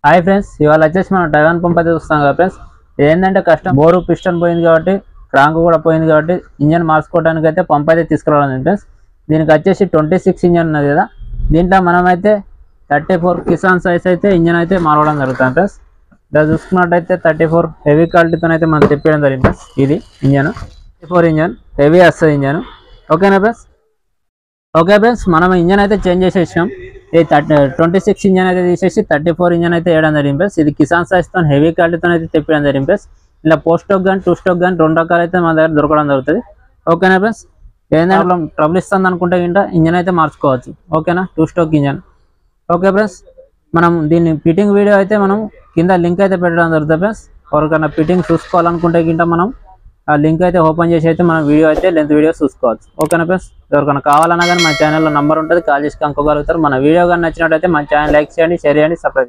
Hi friends, ఇవాళ వచ్చేసి మనం టైవాన్ పంప్ అయితే చూస్తాం కదా ఫ్రెండ్స్. ఏంటంటే కష్టం, బోరు పిస్టన్ పోయింది కాబట్టి క్రాంక్ కూడా పోయింది కాబట్టి ఇంజన్ మార్చుకోవడానికి అయితే పంప్ అయితే తీసుకురావడం ఫ్రెండ్స్. దీనికి వచ్చేసి 26 ఇంజన్ ఉన్నది కదా, దీంట్లో మనమైతే 34 కిసాన్ సైజ్ అయితే ఇంజన్ అయితే మారవడం జరుగుతుంది ఫ్రెండ్స్. ఇలా చూసుకున్నట్టయితే 34 హెవీ క్వాలిటీతో అయితే మనం తెప్పడం జరిగింది ఫ్రెండ్స్. ఇది ఇంజన్ 34 ఇంజన్ హెవీ వస్తుంది ఇంజన్. ఓకేనా ఫ్రెండ్స్? ఓకే ఫ్రెండ్స్, మనం ఇంజన్ అయితే చేంజ్ చేసేసాం. ఇది 26 ఇంజన్ అయితే తీసేసి 34 ఇంజన్ అయితే వేయడం జరిగింది ఫ్రెండ్స్. ఇది కిసాన్ సైజ్తో హెవీ క్వాలిటీతో అయితే తెప్పడం జరిగింది ఫ్రెండ్స్. ఇలా పోస్ట్ స్టాక్ కానీ టూ స్టాక్ కానీ రెండు రకాలు అయితే మన దగ్గర దొరకడం జరుగుతుంది. ఓకేనా ఫ్రెండ్స్? ఏదైనా ట్రబుల్ ఇస్తుంది అనుకుంటే ఇంజన్ అయితే మార్చుకోవచ్చు. ఓకేనా? Two stock engine. Okay friends, మనం దీన్ని ఫిట్టింగ్ వీడియో అయితే మనం కింద లింక్ అయితే పెట్టడం జరుగుతుంది ఫ్రెండ్స్. ఎవరికైనా ఫిట్టింగ్ చూసుకోవాలనుకుంటే మనం ఆ లింక్ అయితే ఓపెన్ చేసి అయితే మనం వీడియో అయితే లెంత్ వీడియో చూసుకోవచ్చు. ఓకేనా ఫ్రెండ్స్? ఎవరికైనా కావాలన్నా కానీ మన ఛానల్లో నెంబర్ ఉంటుంది, కాల్ చేసి కనుక్కోగలుగుతారు. మన వీడియో కానీ నచ్చినట్టయితే మన ఛానల్ లైక్ చేయండి, షేర్ చేయండి, సబ్స్క్రైబ్.